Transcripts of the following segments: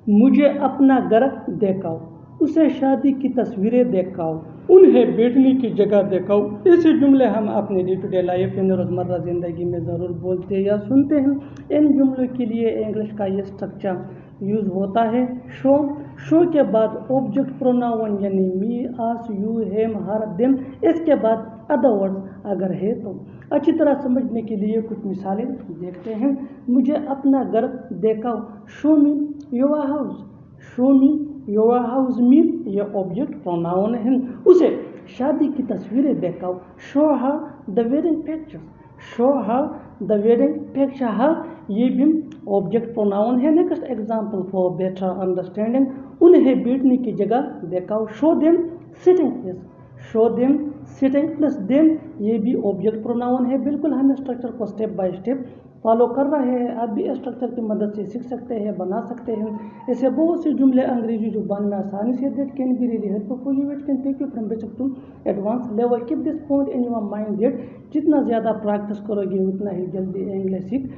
मुझे अपना घर दिखाओ, उसे शादी की तस्वीरें दिखाओ, उन्हें बैठने की जगह दिखाओ। ऐसे जुमले हम अपने डे टू डे लाइफ यानी रोज़मर्रा ज़िंदगी में ज़रूर बोलते या सुनते हैं। इन जुमलों के लिए इंग्लिश का ये स्ट्रक्चर यूज़ होता है। शो के बाद ऑब्जेक्ट प्रोनाउन यानी मी, अस, यू, हिम, हर, देम। इसके बाद अदर वर्ड्स अगर है तो। अच्छी तरह समझने के लिए कुछ मिसालें देखते हैं। मुझे अपना घर दिखाओ, show me your house. Show me your house me ये ऑब्जेक्ट प्रोनाउन है। उसे शादी की तस्वीरें दिखाओ, show her the wedding picture. Show her the wedding picture, her ये भी ऑब्जेक्ट प्रोनाउन है। Next example for better understanding, उन्हें बैठने की जगह दिखाओ, show them sitting place. Show them sitting place, them ये भी ऑब्जेक्ट प्रोनाउन है। बिल्कुल हम स्ट्रक्चर को स्टेप बाय स्टेप फॉलो कर रहे हैं। आप भी स्ट्रक्चर की मदद से सीख सकते हैं, बना सकते हैं। ऐसे बहुत से जुमले अंग्रेजी जुबान में आसानी से that can be really helpful for you, it can take you from basic to advance level. Keep this point in your mind that जितना ज़्यादा प्रैक्टिस करोगे उतना ही जल्दी इंग्लिश सीख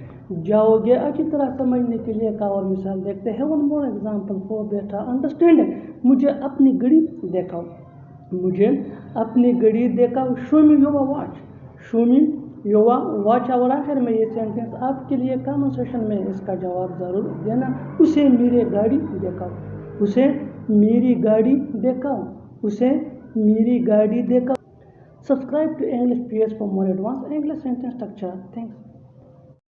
जाओगे। अच्छी तरह समझने के लिए एक और मिसाल देखते हैं। One more example for better understanding, मुझे अपनी घड़ी दिखाओ। मुझे अपनी घड़ी दिखाओ, show me your watch. Show me your watch. और आखिर में ये सेंटेंस आपके लिए कमेंट सेक्शन में इसका जवाब ज़रूर देना। उसे मेरी गाड़ी दिखाओ, उसे मेरी गाड़ी दिखाओ, उसे मेरी गाड़ी दिखाओ। Subscribe to English PS for more advance English sentence structure. Thanks.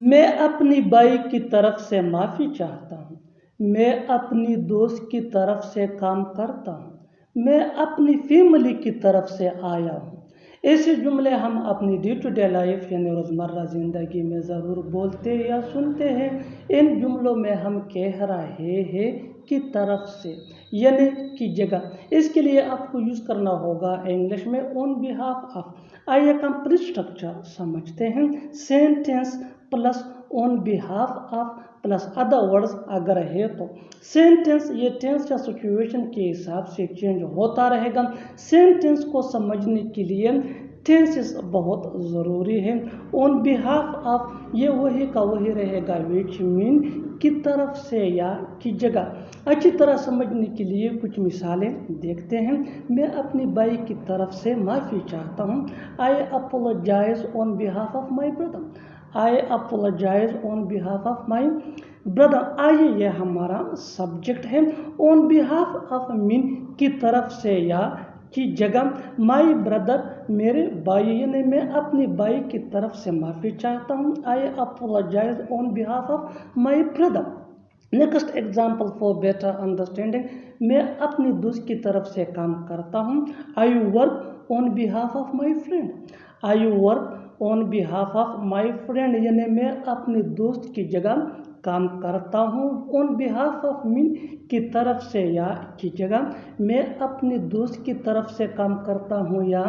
मैं अपनी बाई की तरफ से माफ़ी चाहता हूँ। मैं अपनी दोस्त की तरफ से काम करता हूँ। मैं अपनी फैमिली की तरफ से आया हूँ। ऐसे जुमले हम अपनी डे टू डे लाइफ यानी रोज़मर्रा ज़िंदगी में ज़रूर बोलते या सुनते हैं। इन जुमलों में हम कह रहे हैं की तरफ से यानी की जगह। इसके लिए आपको यूज़ करना होगा इंग्लिश में ऑन बिहाफ ऑफ। आइए कंप्लीट स्ट्रक्चर समझते हैं। Sentence plus on behalf of plus other words अगर है तो। सेंटेंस ये टेंस या सिचुएशन के हिसाब से चेंज होता रहेगा। सेंटेंस को समझने के लिए टेंसेस बहुत ज़रूरी है। ऑन बिहाफ ऑफ ये वही का वही रहेगा विच मीन की तरफ से या की जगह। अच्छी तरह समझने के लिए कुछ मिसालें देखते हैं। मैं अपनी बाई की तरफ से माफ़ी चाहता हूँ। I apologise on behalf of my brother. I apologise on behalf of my brother. आइए ये हमारा सब्जेक्ट है। ऑन बिहाफ ऑफ मीन की तरफ से या की जगह। माई ब्रदर मेरे भाई यानी मैं अपनी भाई की तरफ से माफ़ी चाहता हूँ। I apologise on behalf of my brother. Next example for better understanding, मैं अपनी दोस्त की तरफ से काम करता हूँ। I work on behalf of my friend. I work on behalf of my friend यानी मैं अपने दोस्त की जगह काम करता हूँ। ऑन बिहाफ ऑफ मीन की तरफ से या की जगह। मैं अपने दोस्त की तरफ से काम करता हूँ, या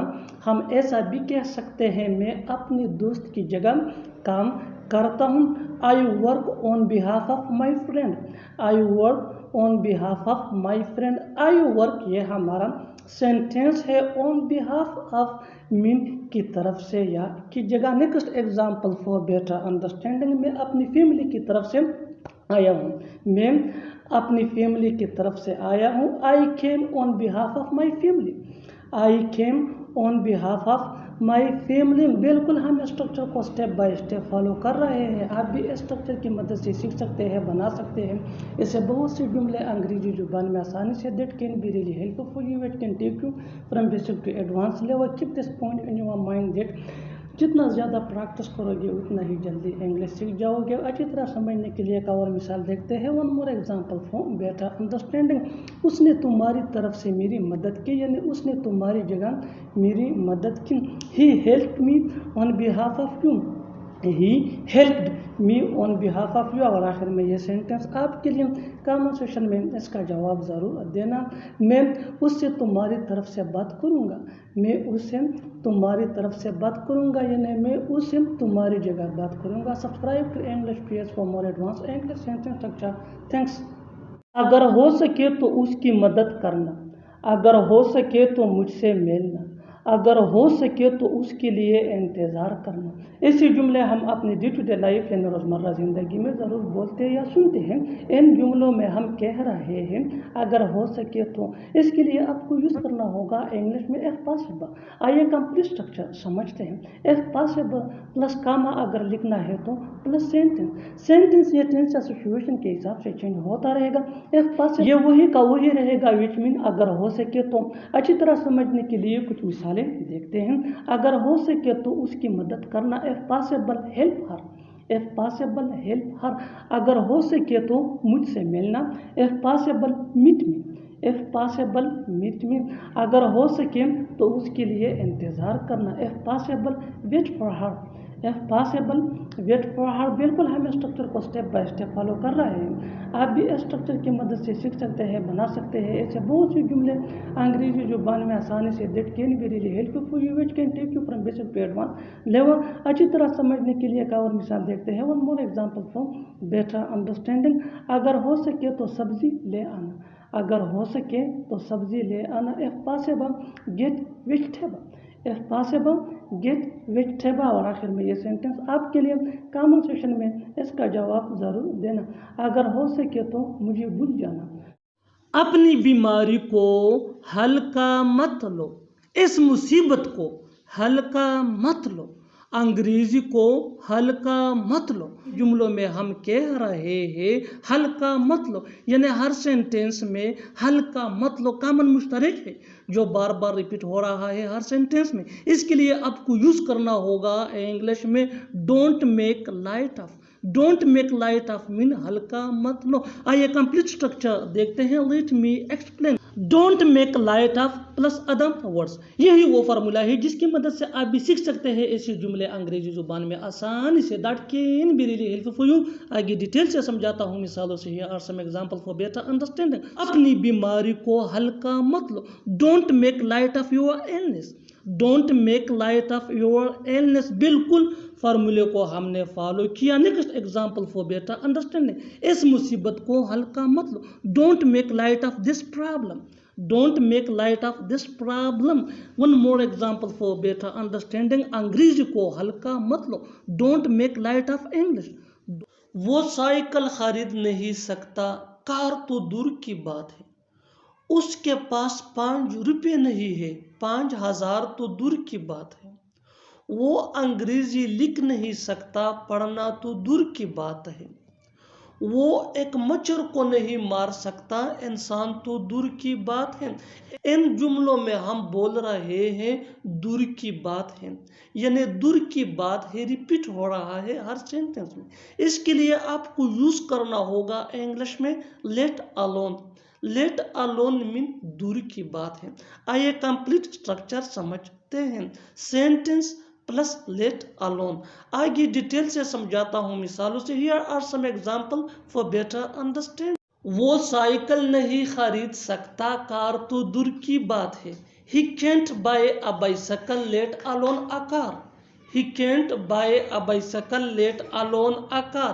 हम ऐसा भी कह सकते हैं मैं अपने दोस्त की जगह काम करता हूँ। I work on behalf of my friend. I work on behalf of my friend. I work ये हमारा सेंटेंस है ऑन बिहाफ ऑफ मीन की तरफ से या की जगह। Next example for better understanding, मैं अपनी फैमिली की तरफ से आया हूँ। मैं अपनी फैमिली की तरफ से आया हूँ। I came on behalf of my family. I came on behalf of my family. बिल्कुल हम स्ट्रक्चर को स्टेप बाय स्टेप फॉलो कर रहे हैं। आप भी इस स्ट्रक्चर की मदद से सीख सकते हैं, बना सकते हैं। इससे बहुत से जुमले अंग्रेजी जुबान में आसानी से that can be really helpful for you, it can take you from basic to advance level. Keep this point in your mind that जितना ज़्यादा प्रैक्टिस करोगे उतना ही जल्दी इंग्लिश सीख जाओगे। अच्छी तरह समझने के लिए एक और मिसाल देखते हैं। One more example for better understanding, उसने तुम्हारी तरफ से मेरी मदद की यानी उसने तुम्हारी जगह मेरी मदद की। He helped me on behalf of you. He helped me on behalf of you. और आखिर में ये सेंटेंस आपके लिए कमेंट सेक्शन में इसका जवाब ज़रूर देना। मैं उससे तुम्हारी तरफ से बात करूँगा। मैं उससे तुम्हारी तरफ से बात करूँगा यानी मैं उससे तुम्हारी जगह बात करूँगा। Subscribe to English PS for more advance English sentence structure. Thanks. अगर हो सके तो उसकी मदद करना। अगर हो सके तो मुझसे मिलना। اگر ہو سکے تو اس کے لیے انتظار کرنا. ایسے جملے ہم اپنے ڈے ٹو ڈے لائف یعنی روزمرہ زندگی میں ضرور بولتے یا سنتے ہیں. ان جملوں میں ہم کہہ رہے ہیں اگر ہو سکے تو. اس کے لیے آپ کو یوز کرنا ہوگا انگلش میں ایف پاسبل. آئیے کمپلیٹ اسٹرکچر سمجھتے ہیں. ایف پاسبل پلس کاما اگر لکھنا ہے تو پلس سینٹینس. سینٹینس یا ٹینس یا سچویشن کے حساب سے چینج ہوتا رہے گا. ایف پاسبل یہ وہی کا وہی رہے گا وچ مین اگر ہو سکے تو. اچھی طرح سمجھنے کے لیے کچھ مثالیں دیکھتے ہیں. اگر ہو سکے تو اس کی مدد کرنا. If possible help her. If possible help her. اگر ہو سکے تو مجھ سے ملنا. If possible meet me. If possible meet me. اگر ہو سکے تو اس کے لیے انتظار کرنا. If possible wait for her. If possible wait for her. بالکل ہم اسٹرکچر کو اسٹیپ بائی اسٹیپ فالو کر رہے ہیں. آپ بھی اسٹرکچر کی مدد سے سیکھ سکتے ہیں, بنا سکتے ہیں. ایسے بہت سی جملے انگریزی زبان میں آسانی سے that can be really help for you which can take you from basic to advance level. اچھی طرح سمجھنے کے لیے ایک اور مثال دیکھتے ہیں. One more example for better understanding. اگر ہو سکے تو سبزی لے آنا. اگر ہو سکے تو سبزی لے آنا. If possible get vegetable. If possible get vegetable. اور آخر میں یہ سینٹینس آپ کے لیے کامن سیشن میں اس کا جواب ضرور دینا. اگر ہو سکے تو مجھے بھول جانا. اپنی بیماری کو ہلکا مت لو. اس مصیبت کو ہلکا مت لو. انگریزی کو ہلکا مت لو. جملوں میں ہم کہہ رہے ہیں ہلکا مت لو, یعنی ہر سینٹینس میں ہلکا مت لو کامن مشترک ہے جو بار بار ریپیٹ ہو رہا ہے ہر سینٹینس میں. اس کے لیے آپ کو یوز کرنا ہوگا انگلش میں don't make light of. Don't make light of mean ہلکا مت لو. آئیے کمپلیٹ اسٹرکچر دیکھتے ہیں. Let me explain. Don't make light of plus other words. یہی وہ فارمولا ہے جس کی مدد سے آپ بھی سیکھ سکتے ہیں ایسی جملے انگریزی زبان میں آسانی سے. That can be really help for you. آگے ڈیٹیل سے سمجھاتا ہوں مثالوں سے. Here are some example for better understanding. اپنی بیماری کو ہلکا مت لو. Don't make light of your illness. Don't make light of your illness. بالکل فارمولے کو ہم نے فالو کیا. Next example for better understanding. اس مصیبت کو ہلکا مت لو. Don't make light of this problem. Don't make light of this problem. One more example for better understanding. انگریزی کو ہلکا مت لو. Don't make light of English. وہ سائیکل خرید نہیں سکتا, کار تو دور کی بات ہے. اس کے پاس 5 روپے نہیں ہے, 5,000 تو دور کی بات ہے. وہ انگریزی لکھ نہیں سکتا, پڑھنا تو دور کی بات ہے. وہ ایک مچھر کو نہیں مار سکتا, انسان تو دور کی بات ہے. ان جملوں میں ہم بول رہے ہیں دور کی بات ہے, یعنی دور کی بات ہے ریپیٹ ہو رہا ہے ہر سینٹینس میں. اس کے لیے آپ کو یوز کرنا ہوگا انگلش میں لیٹ الون. لیٹ الون مین دور کی بات ہے. آئیے کمپلیٹ اسٹرکچر سمجھتے ہیں. Sentence plus let alone. آگے ڈیٹیل سے سمجھاتا ہوں مثالوں سے. Here are some example for better understand. وہ سائیکل نہیں خرید سکتا, کار تو دور کی بات ہے. He can't buy a bicycle let alone a car. He can't buy a bicycle let alone a car.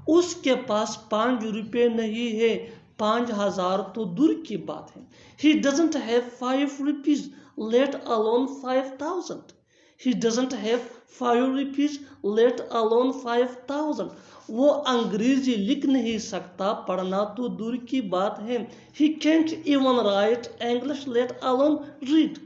اس کے پاس 5 روپے نہیں ہے, 5,000 تو دور کی بات ہے. He doesn't have 5 rupees let alone 5,000. He doesn't have 5 rupees let alone 5,000. وہ انگریزی لکھ نہیں سکتا, پڑھنا تو دور کی بات ہے. He can't even write English let alone read.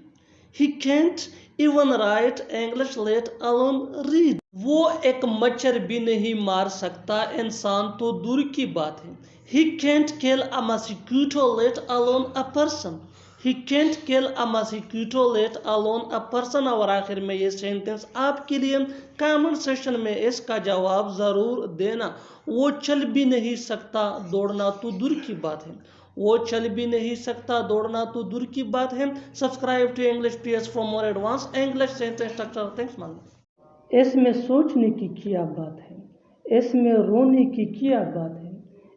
He can't even write English let alone read. وہ ایک مچھر بھی نہیں مار سکتا, انسان تو دور کی بات ہے. He can't kill a mosquito let alone a person. He can't kill a mosquito let alone a person. اور آخر میں یہ سینٹینس آپ کے لیے کامن سیشن میں اس کا جواب ضرور دینا. وہ چل بھی نہیں سکتا, دوڑنا تو دور کی بات ہے. وہ چل بھی نہیں سکتا, دوڑنا تو دور کی بات ہے. Subscribe to English PS for more advanced English sentence structure. Thanks man. اس میں سوچنے کی کیا بات ہے, اس میں رونے کی کیا بات ہے,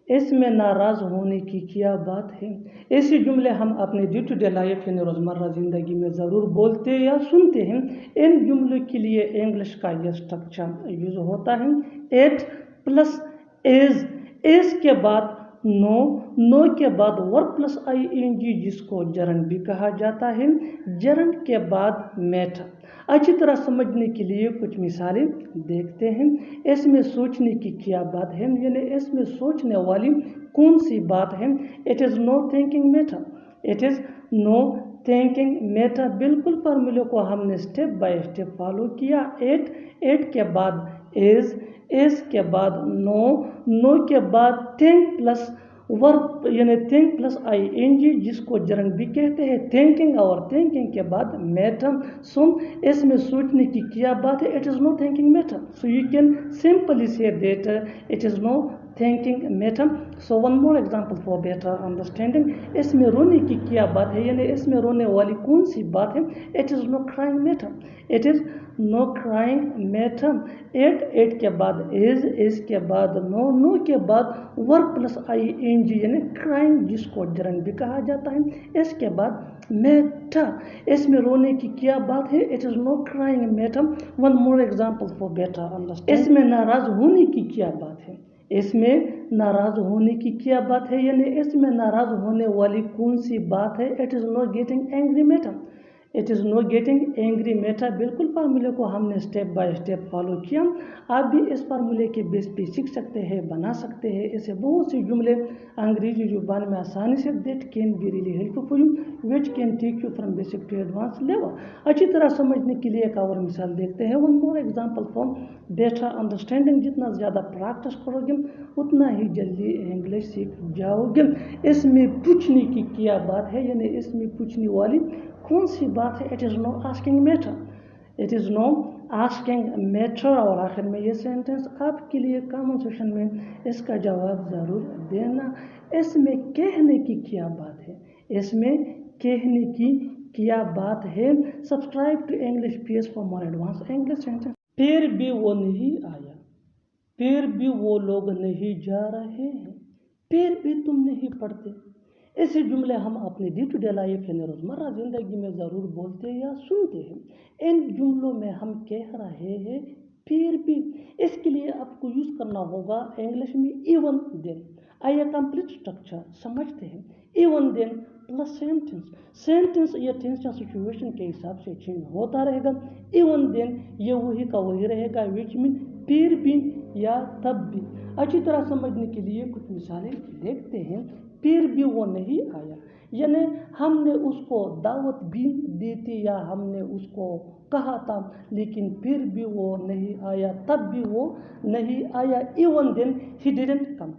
اس میں ناراض ہونے کی کیا بات ہے. ایسے جملے ہم اپنے ڈے ٹو ڈے لائف یعنی روزمرہ زندگی میں ضرور بولتے یا سنتے ہیں. ان جملوں کے لیے انگلش کا یہ اسٹرکچر یوز ہوتا ہے. Eight plus as. ایز کے بعد नो, नो के बाद वर्ब प्लस आईएनजी जिसको जरंड भी कहा जाता है, जरंड के बाद मैटर। अच्छी तरह समझने के लिए कुछ मिसालें देखते हैं। इसमें सोचने की क्या बात है, यानी इसमें सोचने वाली कौन सी बात है। It is no thinking matter, it is no thinking matter. बिल्कुल फार्मूले को हमने स्टेप बाय स्टेप फॉलो किया। एट के बाद इज के बाद नो, नो के बाद थिंक प्लस वर्ब यानी थिंक प्लस आईएनजी जिसको जरंड भी कहते हैं, थिंकिंग, और थिंकिंग के बाद मैटर। सो इसमें सोचने की क्या बात है, it is no thinking matter. So you can simply say that it is no thinking matter. So one more example for better understanding. इसमें रोने की क्या बात है, यानी इसमें रोने वाली कौन सी बात है। It is no crying matter, it is no crying matter. It के बाद इज के बाद नो, नो के बाद वर्ब प्लस आईएनजी यानी क्राइंग जिसको जरंड भी कहा जाता है, इसके बाद मैटर। इसमें रोने की क्या बात है, it is no crying matter. One more example for better understanding. इसमें नाराज होने की क्या बात है, इसमें नाराज होने की क्या बात है, यानी इसमें नाराज होने वाली कौन सी बात है। It is know getting angry matter, it is know getting angry matter. बिल्कुल फार्मूले को हमने स्टेप बाय स्टेप फॉलो किया। आप भी इस फार्मूले के बेस पे सीख सकते हैं, बना सकते हैं। ऐसे बहुत से जुमले अंग्रेजी जुबान में आसानी से that can be really helpful for you which can take you from basic to advance level. अच्छी तरह समझने के लिए एक और मिसाल देखते हैं। One more example for better understanding. जितना ज़्यादा प्रैक्टिस करोगे उतना ही जल्दी इंग्लिश सीख जाओगे। इसमें पूछने की क्या बात है, यानी इसमें पूछने वाली कौन सी बात है। It is know asking matter, it is know asking matter. और आखिर में ये सेंटेंस आपके लिए कमेंट सेक्शन में इसका जवाब ज़रूर देना। इसमें कहने की क्या बात है, इसमें कहने की क्या बात है। Subscribe to English PS for more advance English sentence. फिर भी वो नहीं आया, फिर भी वो लोग नहीं जा रहे हैं, फिर भी तुम नहीं पढ़ते। ऐसे जुमले हम अपने डे टू डे लाइफ यानी रोज़मर्रा ज़िंदगी में ज़रूर बोलते हैं या सुनते हैं। इन जुमलों में हम कह रहे हैं फिर भी। इसके लिए आपको यूज़ करना होगा इंग्लिश में इवन देन। आइए कंप्लीट स्ट्रक्चर समझते हैं। Even then plus sentence, sentence या टेंस या सिचुएशन के हिसाब से चेंज होता रहेगा। इवन देन ये वही का वही रहेगा, विच मीन फिर भी या तब भी। अच्छी तरह समझने के लिए कुछ मिसालें देखते हैं। फिर भी वो नहीं आया, यानी हमने उसको दावत भी दी थी या हमने उसको कहा था, लेकिन फिर भी वो नहीं आया, तब भी वो नहीं आया। Even then he didn't come,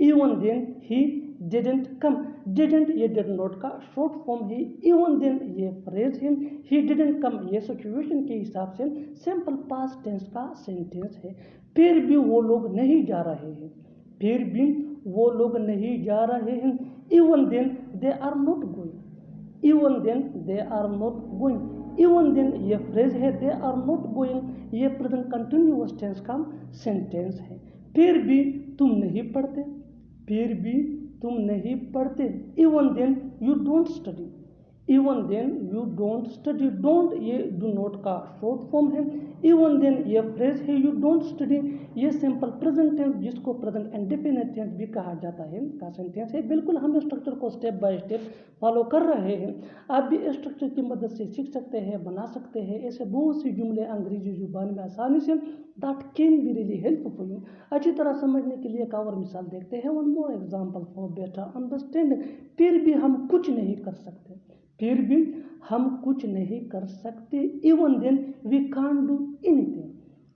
even then he didn't come. Didn't ये डिड नॉट का शॉर्ट फॉर्म है, इवन देन ये फ्रेज है, ही डिडंट कम ये सिचुएशन के हिसाब से सिंपल पास्ट टेंस का सेंटेंस है। फिर भी वो लोग नहीं जा रहे हैं, फिर भी वो लोग नहीं जा रहे हैं। Even then they are not going, even then they are not going. Even then ये फ्रेज है, दे आर नॉट गोइंग ये प्रेजेंट कंटिन्यूअस टेंस का सेंटेंस है। फिर भी तुम नहीं पढ़ते, फिर भी तुम नहीं पढ़ते। Even then you don't study, even then you don't study. Don't ये डू नॉट का शॉर्ट फॉर्म है। इवन देन ये फ्रेज है, यू डोंट स्टडी ये सिंपल प्रेजेंट टेंस जिसको प्रेजेंट इंडेफिनिट टेंस भी कहा जाता है का सेंटेंस है। बिल्कुल हम स्ट्रक्चर को स्टेप बाय स्टेप फॉलो कर रहे हैं। आप भी इस स्ट्रक्चर की मदद से सीख सकते हैं, बना सकते हैं। ऐसे बहुत सी जुमले अंग्रेजी जुबान में आसानी से that can be really helpful for you. अच्छी तरह समझने के लिए एक और मिसाल देखते हैं। One more example for better understanding. फिर भी हम कुछ नहीं कर सकते, फिर भी हम कुछ नहीं कर सकते। Even then we can't do anything,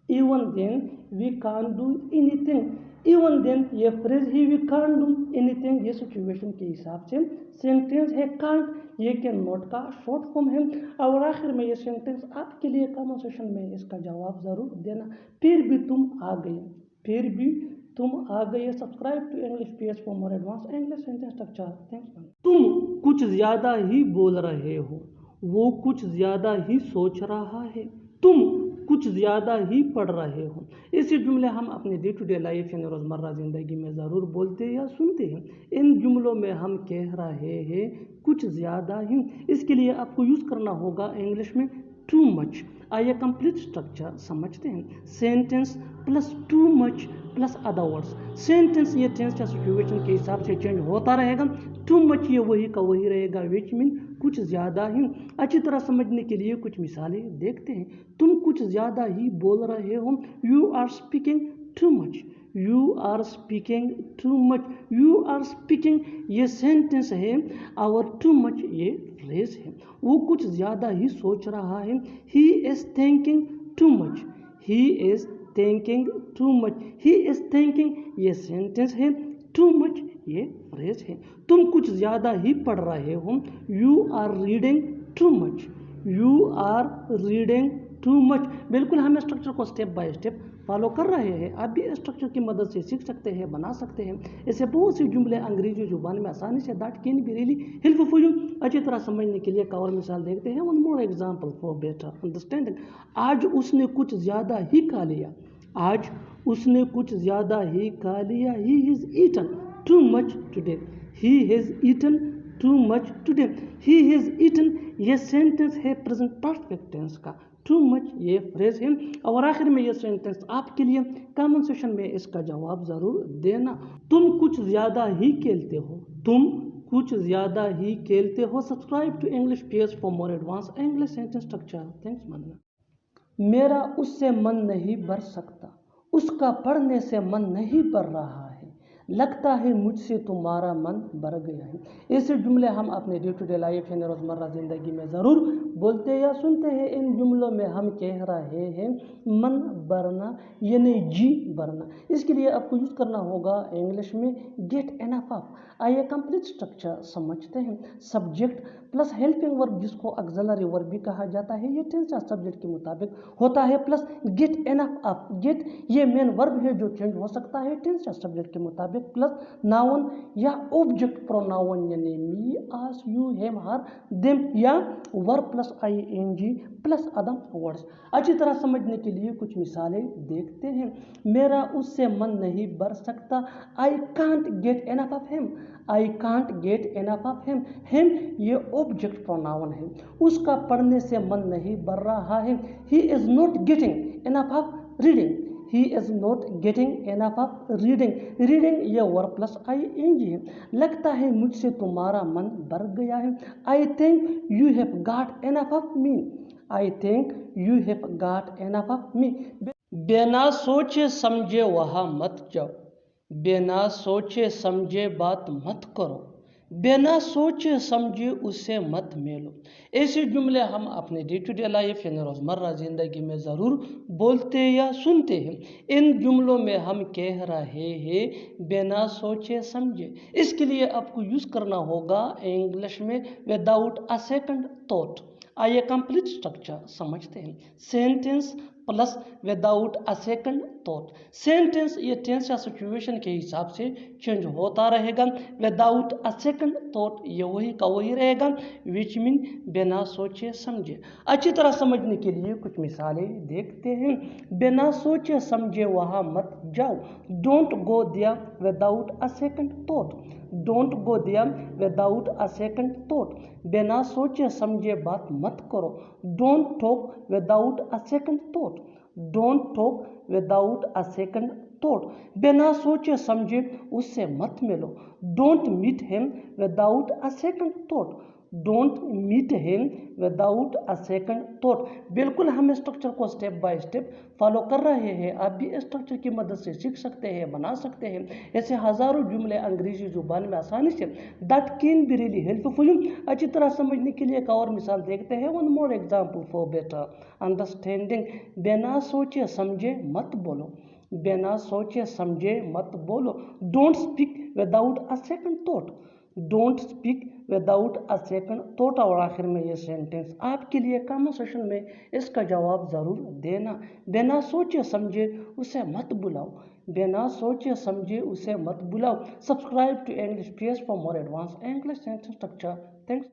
even then we can't do anything. Even then ये फ्रेज ही, वी कांट डू एनीथिंग ये सिचुएशन के हिसाब से सेंटेंस है। कांट ये कैन नॉट का शॉर्ट फॉर्म है। और आखिर में ये सेंटेंस आपके लिए कमेंट सेक्शन में इसका जवाब ज़रूर देना। फिर भी तुम आ गए, फिर भी तुम आ गए। Subscribe to English PS for more advance English sentence structure. Thanks. तुम कुछ ज़्यादा ही बोल रहे हो, वो कुछ ज़्यादा ही सोच रहा है, तुम कुछ ज़्यादा ही पढ़ रहे हो। ऐसे जुमले हम अपने डे टू डे लाइफ यानी रोज़मर्रा ज़िंदगी में ज़रूर बोलते हैं या सुनते हैं। इन जुमलों में हम कह रहे हैं कुछ ज़्यादा ही। इसके लिए आपको यूज़ करना होगा इंग्लिश में टू मच। आइए कंप्लीट स्ट्रक्चर समझते हैं। Sentence plus too much plus other words. Sentence ये टेंस या सिचुएशन के हिसाब से चेंज होता रहेगा। टू मच ये वही का वही रहेगा, विच मीन कुछ ज़्यादा ही। अच्छी तरह समझने के लिए कुछ मिसालें देखते हैं। तुम कुछ ज़्यादा ही बोल रहे हो, you are speaking too much, you are speaking too much, you are speaking ये सेंटेंस है और टू मच ये फ्रेज है। वो कुछ ज़्यादा ही सोच रहा है, he is thinking too much, he is thinking too much, he is thinking ये सेंटेंस है, टू मच ये फ्रेज है। तुम कुछ ज़्यादा ही पढ़ रहे हो, you are reading too much, you are reading too much. बिल्कुल हम स्ट्रक्चर को स्टेप बाय स्टेप फॉलो कर रहे हैं। आप भी स्ट्रक्चर की मदद से सीख सकते हैं, बना सकते हैं। ऐसे बहुत से जुमले अंग्रेजी जुबान में आसानी से that can be really helpful for you. अच्छी तरह समझने के लिए एक और मिसाल देखते हैं। One more example for better understanding. आज उसने कुछ ज़्यादा ही खा लिया, आज उसने कुछ ज़्यादा ही खा लिया, he is eaten too much today, he has eaten too much today, he has eaten ये सेंटेंस है प्रेजेंट परफेक्ट टेंस का, टू मच ये फ्रेज है। और आखिर में ये सेंटेंस आपके लिए कमेंट सेक्शन में इसका जवाब ज़रूर देना। तुम कुछ ज़्यादा ही खेलते हो, तुम कुछ ज़्यादा ही खेलते हो। Subscribe to English PS for more advance English sentence structure. Thanks मानना। मेरा उससे मन नहीं भर सकता, उसका पढ़ने से मन नहीं भर रहा है, लगता है मुझसे तुम्हारा मन भर गया है। ऐसे जुमले हम अपने डे टू डे लाइफ यानी रोज़मर्रा ज़िंदगी में ज़रूर बोलते या सुनते हैं। इन जुमलों में हम कह रहे हैं मन भरना यानी जी भरना। इसके लिए आपको यूज़ करना होगा इंग्लिश में गेट एनफ ऑफ। आइए कंप्लीट स्ट्रक्चर समझते हैं। सब्जेक्ट प्लस हेल्पिंग वर्ब जिसको ऑक्सिलरी वर्ब भी कहा जाता है, ये टेंस या सब्जेक्ट के मुताबिक होता है, plus get enough of. Get ये मेन वर्ब है जो चेंज हो सकता है टेंस या सब्जेक्ट के मुताबिक, प्लस नाउन या ऑब्जेक्ट प्रोनाउन यानी मी, अस, यू, हिम, हर, देम या verb plus ING plus other words. अच्छी तरह समझने के लिए कुछ मिसालें देखते हैं। मेरा उससे मन नहीं भर सकता, I can't get enough of him, I can't get enough of him. Him ये ऑब्जेक्ट प्रोनाउन है। उसका पढ़ने से मन नहीं भर रहा है, he is not getting enough of reading, he is not getting enough of reading. Reading ये वर्ब प्लस ING है। लगता है मुझसे तुम्हारा मन भर गया है, I think you have got enough of me, I think you have got enough of me. बिना सोचे समझे वहाँ मत जाओ, बिना सोचे समझे बात मत करो, बिना सोचे समझे उसे मत मेलो। ऐसे जुमले हम अपने डे टू डे लाइफ यानी रोज़मर्रा ज़िंदगी में ज़रूर बोलते या सुनते हैं। इन जुमलों में हम कह रहे हैं बिना सोचे समझे। इसके लिए आपको यूज़ करना होगा इंग्लिश में विदाउट अ सेकंड थॉट। आइए कंप्लीट स्ट्रक्चर समझते हैं। Sentence plus without a second thought. Sentence ये टेंस या सिचुएशन के हिसाब से चेंज होता रहेगा। विदाउट अ सेकंड थॉट ये वही का वही रहेगा, विच मीन बिना सोचे समझे। अच्छी तरह समझने के लिए कुछ मिसालें देखते हैं। बिना सोचे समझे वहाँ मत जाओ, don't go there without a second thought, don't go there without a second thought. बिना सोचे समझे बात मत करो, don't talk without a second thought, don't talk without a second thought. बिना सोचे समझे उससे मत मिलो, don't meet him without a second thought, don't meet him without a second thought. बिल्कुल हम स्ट्रक्चर को स्टेप बाय स्टेप फॉलो कर रहे हैं। आप भी स्ट्रक्चर की मदद से सीख सकते हैं, बना सकते हैं। ऐसे हज़ारों जुमले अंग्रेजी जुबान में आसानी से that can be really helpful you. अच्छी तरह समझने के लिए एक और मिसाल देखते हैं। One more example for better understanding. बिना सोचे समझे मत बोलो, बिना सोचे समझे मत बोलो, don't speak without a second thought, don't speak without a second thought. और आखिर में ये सेंटेंस आपके लिए कमेंट सेक्शन में इसका जवाब ज़रूर देना। बिना सोचे समझे उसे मत बुलाओ, बिना सोचे समझे उसे मत बुलाओ। Subscribe to English PS for more advance English sentence structure. Thanks.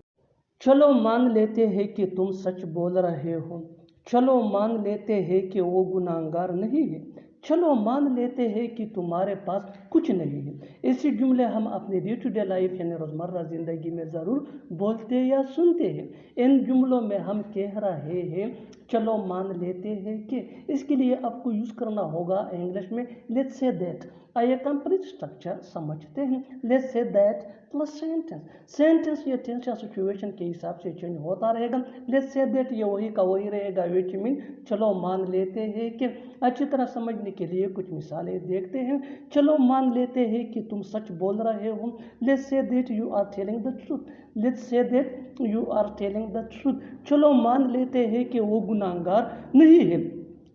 चलो मान लेते हैं कि तुम सच बोल रहे हो, चलो मान लेते हैं कि वो गुनाहगार नहीं है, चलो मान लेते हैं कि तुम्हारे पास कुछ नहीं है। ऐसे जुमले हम अपने डे टू डे लाइफ यानी रोज़मर्रा ज़िंदगी में ज़रूर बोलते या सुनते हैं। इन जुमलों में हम कह रहे हैं चलो मान लेते हैं कि, इसके लिए आपको यूज़ करना होगा इंग्लिश में लेट्स से दैट। आइए कंप्लीट स्ट्रक्चर समझते हैं। Let's say that plus sentence. Sentence ये टेंस या सिचुएशन के हिसाब से चेंज होता रहेगा। लेट्स से दैट ये वही का वही रहेगा, विच मीन चलो मान लेते हैं कि। अच्छी तरह समझने के लिए कुछ मिसालें देखते हैं। चलो मान लेते हैं कि तुम सच बोल रहे हो। Let's say that you are telling the truth. Let's say that you are telling the truth. चलो मान लेते हैं कि वो गुनाहगार नहीं है।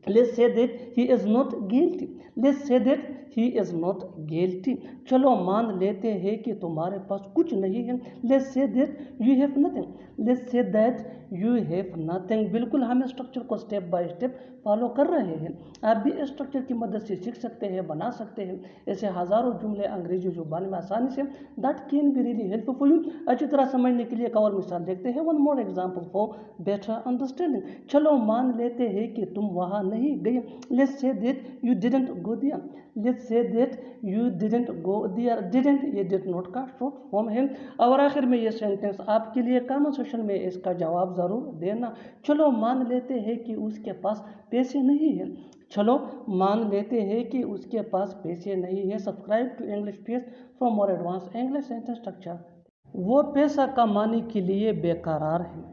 Let's say that he is not guilty. Let's say that he is not guilty. चलो मान लेते हैं कि तुम्हारे पास कुछ नहीं है। Let's say that you have nothing. Let's say that you have nothing. बिल्कुल हम स्ट्रक्चर को स्टेप बाय स्टेप फॉलो कर रहे हैं। आप भी इस स्ट्रक्चर की मदद से सीख सकते हैं, बना सकते हैं ऐसे हज़ारों जुमले अंग्रेजी जुबान में आसानी से। That can be really helpful for you. अच्छी तरह समझने के लिए एक और मिसाल देखते हैं। One more example for better understanding. चलो मान लेते हैं कि तुम वहाँ नहीं गए। Let's say that you didn't go there. Let's say that you didn't go there. Didn't ये डिड नॉट का शॉर्ट फॉर्म है। और आखिर में ये सेंटेंस आपके लिए कमेंट सेक्शन में इसका जवाब ज़रूर देना। चलो मान लेते हैं कि उसके पास पैसे नहीं है। चलो मान लेते हैं कि उसके पास पैसे नहीं है। Subscribe to English page for more advance English sentence structure. वो पैसा कमाने के लिए बेकरार है।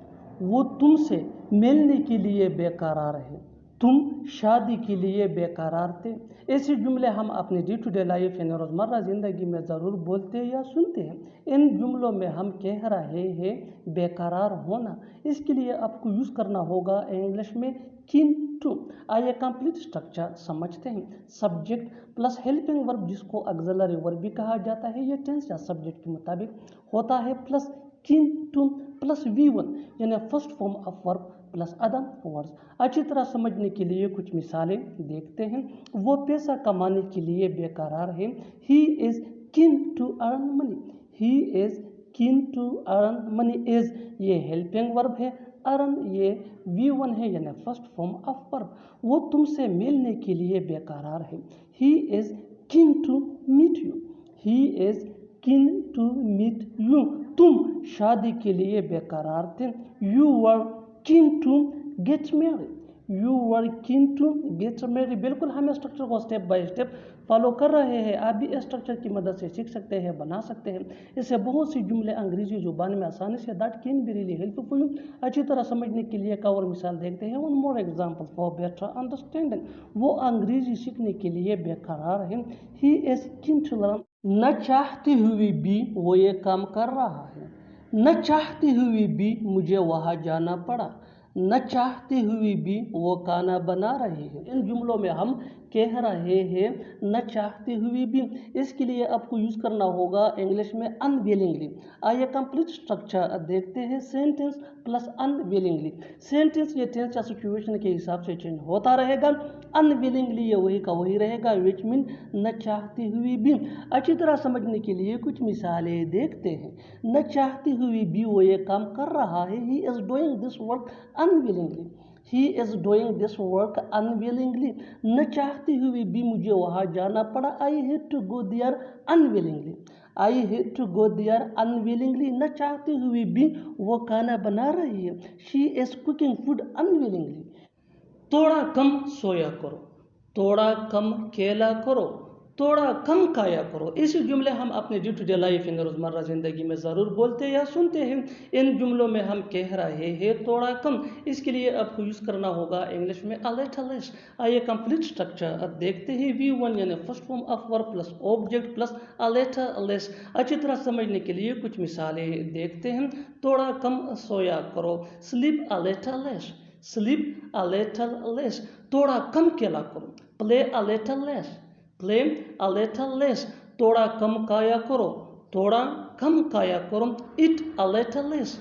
वो तुमसे मिलने के लिए बेकरार है। तुम शादी के लिए बेकरार थे। ऐसे जुमले हम अपने डे टू डे लाइफ यानी रोज़मर्रा ज़िंदगी में ज़रूर बोलते या सुनते हैं। इन जुमलों में हम कह रहे हैं बेकरार होना। इसके लिए आपको यूज़ करना होगा इंग्लिश में कीन टू। आइए कंप्लीट स्ट्रक्चर समझते हैं। सब्जेक्ट प्लस हेल्पिंग वर्ब जिसको ऑक्सिलरी वर्ब भी कहा जाता है, ये टेंस या सब्जेक्ट के मुताबिक होता है, plus keen two plus V1 यानी first form of verb plus other words. अच्छी तरह समझने के लिए कुछ मिसालें देखते हैं। वो पैसा कमाने के लिए बेकरार है। He is keen to earn money. He is keen to earn money. Is ये हेल्पिंग वर्ब है, अर्न ये V1 है यानी फर्स्ट फॉर्म ऑफ वर्ब। वो तुमसे मिलने के लिए बेकरार है। He is keen to meet you. He is keen to meet you. तुम शादी के लिए बेकरार थे। You were keen to get married. You were keen to get married. बिल्कुल हम स्ट्रक्चर को स्टेप बाय स्टेप फॉलो कर रहे हैं। आप भी इस स्ट्रक्चर की मदद से सीख सकते हैं, बना सकते हैं इससे बहुत सी जुमले अंग्रेजी जुबान में आसानी से। That can be really helpful for you. अच्छी तरह समझने के लिए एक और मिसाल देखते हैं। One more example for better understanding. वो अंग्रेजी सीखने के लिए बेकरार है। He is keen to learn. न चाहते हुए भी वो ये काम कर रहा है। न चाहते हुए भी मुझे वहाँ जाना पड़ा। न चाहते हुए भी वो खाना बना रहे हैं। इन जुमलों में हम कह रहे हैं न चाहते हुए भी। इसके लिए आपको यूज़ करना होगा इंग्लिश में अनविलिंगली। आइए कंप्लीट स्ट्रक्चर देखते हैं। Sentence plus unwillingly. सेंटेंस ये टेंस या सिचुएशन के हिसाब से चेंज होता रहेगा। अनविलिंगली ये वही का वही रहेगा, विच मीन न चाहते हुए भी। अच्छी तरह समझने के लिए कुछ मिसालें देखते हैं। न चाहते हुए भी वो ये काम कर रहा है। He is doing this work unwillingly. He is doing this work unwillingly. न चाहते हुए भी मुझे वहाँ जाना पड़ा। I had to go there unwillingly. I had to go there unwillingly. न चाहते हुए भी वो खाना बना रही है। She is cooking food unwillingly. थोड़ा कम सोया करो। थोड़ा कम खेला करो। थोड़ा कम खाया करो। ऐसे जुमले हम अपने डे टू डे लाइफ इन रोज़मर्रा ज़िंदगी में ज़रूर बोलते या सुनते हैं। इन जुमलों में हम कह रहे हैं थोड़ा कम। इसके लिए आपको यूज़ करना होगा इंग्लिश में अ लिटिल लेस। आइए कंप्लीट स्ट्रक्चर देखते हैं। V1 यानी first form of verb plus object plus a little less. अच्छी तरह समझने के लिए कुछ मिसालें देखते हैं। थोड़ा कम सोया करो। Sleep a little less. Sleep a little less. थोड़ा कम खेला करो। Play a little less. Play a little less. थोड़ा कम खाया करो। थोड़ा कम खाया करो। Eat a little less.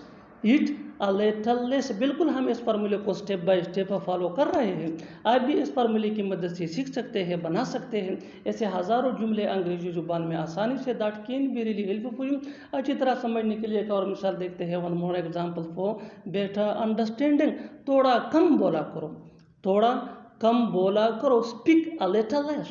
Eat a little less. बिल्कुल हम इस फार्मूले को स्टेप बाय स्टेप फॉलो कर रहे हैं। आप भी इस फार्मूले की मदद से सीख सकते हैं, बना सकते हैं ऐसे हज़ारों जुमले अंग्रेजी जुबान में आसानी से। That can be really helpful for you. अच्छी तरह समझने के लिए एक और मिसाल देखते हैं। One more example for better understanding. थोड़ा कम बोला करो। थोड़ा कम बोला करो, speak a little less,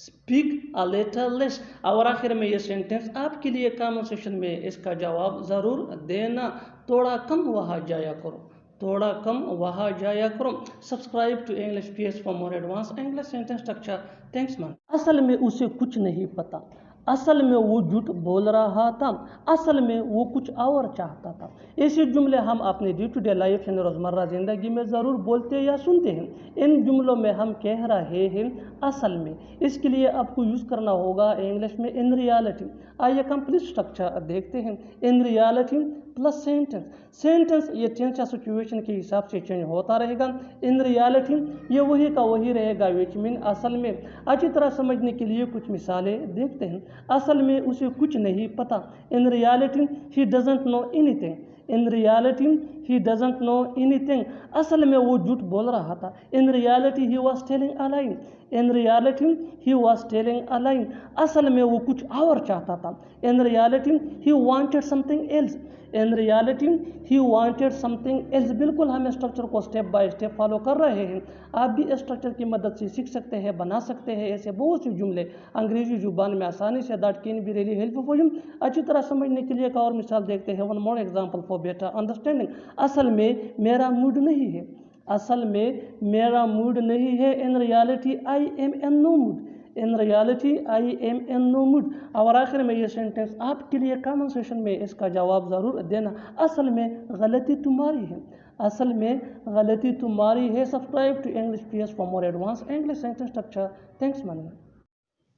speak a little less. और आखिर में ये सेंटेंस आपके लिए कमेंट सेक्शन में इसका जवाब ज़रूर देना। थोड़ा कम वहाँ जाया करो, थोड़ा कम वहाँ जाया करो। Subscribe to English PS for more advance English sentence structure. Thanks man. असल में उसे कुछ नहीं पता, असल में वो झूठ बोल रहा था, असल में वो कुछ और चाहता था। ऐसे जुमले हम अपने डे टू डे लाइफ यानी रोज़मर्रा ज़िंदगी में ज़रूर बोलते या सुनते हैं। इन जुमलों में हम कह रहे हैं असल में, इसके लिए आपको यूज़ करना होगा इंग्लिश में इन रियलिटी। आइए कंप्लीट स्ट्रक्चर देखते हैं। In reality plus sentence, sentence ये टेंस या सिचुएशन के हिसाब से चेंज होता रहेगा। इन रियलिटी ये वही का वही रहेगा, विच मीन असल में। अच्छी तरह समझने के लिए कुछ मिसालें देखते हैं। असल में उसे कुछ नहीं पता, in reality he doesn't know anything, in reality he doesn't know anything, असल में वो झूठ बोल रहा था। In reality he was telling a lie, in reality he was telling a lie, असल में वो कुछ और चाहता था। In reality he wanted something else, in reality he wanted something else. बिल्कुल हम स्ट्रक्चर को स्टेप बाय स्टेप फॉलो कर रहे हैं। आप भी स्ट्रक्चर की मदद से सीख सकते हैं, बना सकते हैं ऐसे बहुत से जुमले अंग्रेजी जुबान में आसानी से। That can be really helpful for you. अच्छी तरह समझने के लिए एक और मिसाल देखते हैं। One more example for better understanding. असल में मेरा मूड नहीं है, असल में मेरा मूड नहीं है। In reality I am in no mood, in reality I am in no mood. और आखिर में ये सेंटेंस आपके लिए कमेंट सेक्शन में इसका जवाब ज़रूर देना। असल में गलती तुम्हारी है, असल में गलती तुम्हारी है। Subscribe to English PS for more advance English sentence structure. Thanks man.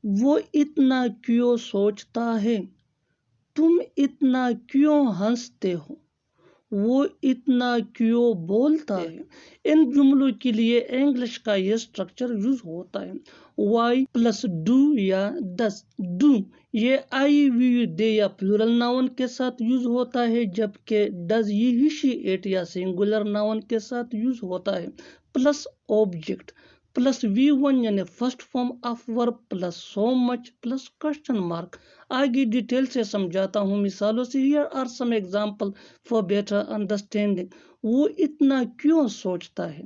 वो इतना क्यों सोचता है, तुम इतना क्यों हंसते हो, वो इतना क्यों बोलता है। इन जुमलों के लिए इंग्लिश का ये स्ट्रक्चर यूज होता है। वाई प्लस डू या डस। डू ये आई वी दे या प्लूरल नाउन के साथ यूज होता है, जबकि डज ये ही शी इट या सिंगुलर नाउन के साथ यूज होता है। प्लस ऑब्जेक्ट प्लस V1 यानी first form of verb plus so much plus question mark. आगे डिटेल से समझाता हूँ मिसालों से। Here are some example for better understanding. वो इतना क्यों सोचता है,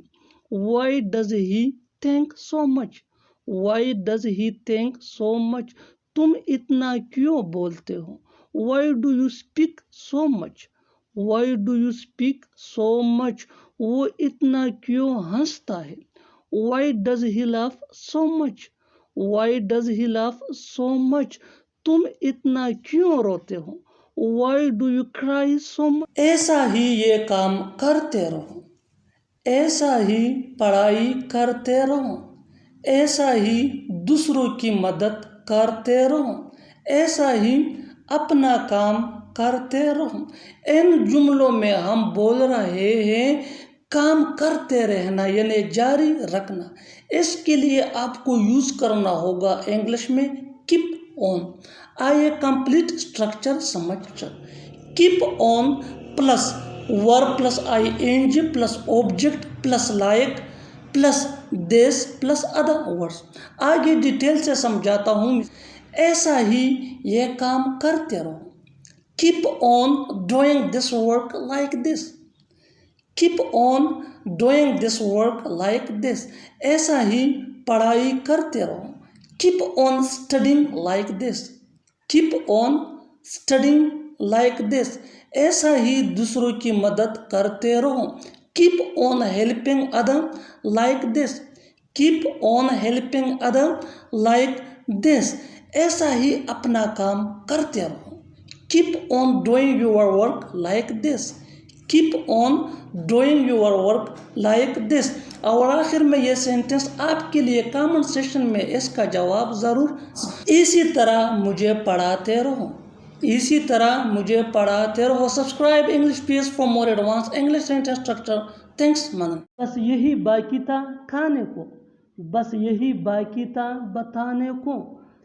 why does he think so much, why does he think so much. तुम इतना क्यों बोलते हो, why do you speak so much, why do you speak so much. वो इतना क्यों हंसता है, why does he laugh so much, why does he laugh so much। तुम इतना क्यों रोते हो, why do you cry so much। ऐसा ही ये काम करते रहो, ऐसा ही पढ़ाई करते रहो, ऐसा ही दूसरों की मदद करते रहो, ऐसा ही अपना काम करते रहो। इन जुमलों में हम बोल रहे हैं काम करते रहना यानी जारी रखना। इसके लिए आपको यूज करना होगा इंग्लिश में कीप ऑन। आइए कंप्लीट स्ट्रक्चर समझ। Keep on plus verb plus ING plus object plus like plus this plus other words. आगे डिटेल से समझाता हूँ। ऐसा ही ये काम करते रहो, keep on doing this work like this, keep on doing this work like this. ऐसा ही पढ़ाई करते रहो, keep on studying like this, keep on studying like this. ऐसा ही दूसरों की मदद करते रहो, keep on helping other like this, keep on helping other like this. ऐसा ही अपना काम करते रहो, keep on doing your work like this, keep on doing your work like this. और आखिर में ये सेंटेंस आपके लिए कमेंट सेक्शन में इसका जवाब ज़रूर। इसी तरह मुझे पढ़ाते रहो, इसी तरह मुझे पढ़ाते रहो। Subscribe English PS for more advance English sentence structure. Thanks Manan. बस यही बाकी था खाने को, बस यही बाकी था बताने को,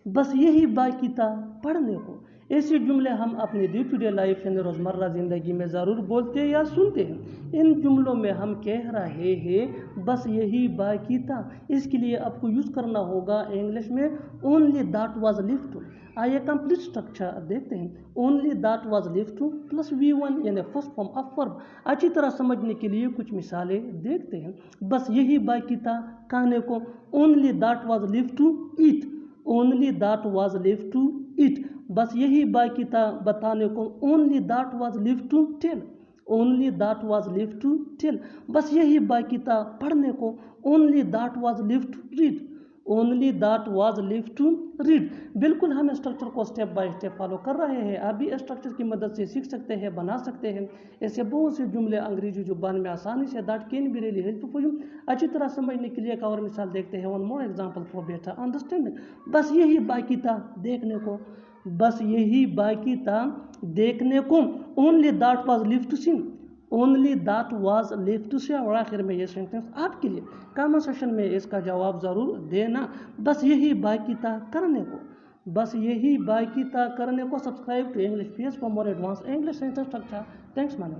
बस यही बाकी था पढ़ने को। ایسے جملے ہم اپنے ڈے ٹو ڈے لائف یعنی روزمرہ زندگی میں ضرور بولتے یا سنتے ہیں. ان جملوں میں ہم کہہ رہے ہیں بس یہی باقی تھا. اس کے لیے آپ کو یوز کرنا ہوگا انگلش میں only that was left to. آئیے کمپلیٹ اسٹرکچر دیکھتے ہیں. Only that was left to plus V1 یعنی فرسٹ فارم آف ورب. اچھی طرح سمجھنے کے لیے کچھ مثالیں دیکھتے ہیں. بس یہی باقی تھا کھانے کو. Only that was left to eat. Only that was left to eat. بس یہی باقی تھا بتانے کو. Only that was left to tell. Only that was left to tell. بس یہی باقی تھا پڑھنے کو. Only that was left to read. Only that was left to read. بالکل ہم اسٹرکچر کو اسٹیپ بائی اسٹیپ فالو کر رہے ہیں. آپ بھی اسٹرکچر کی مدد سے سیکھ سکتے ہیں, بنا سکتے ہیں. ایسے بہت سے جملے انگریزی زبان میں آسانی سے that can be really help for you. اچھی طرح سمجھنے کے لیے ایک اور مثال دیکھتے ہیں. One more example for better understanding. بس یہی باقی تھا دیکھنے کو. بس یہی باقی تھا دیکھنے کو. Only that was left to see. Only that was left to see. اور آخر میں یہ سینٹینس آپ کے لیے کامنٹ سیکشن میں اس کا جواب ضرور دینا. بس یہی باقی تھا کرنے کو. بس یہی باقی تھا کرنے کو. Subscribe to English page for more advance English sentence structure. Thanks my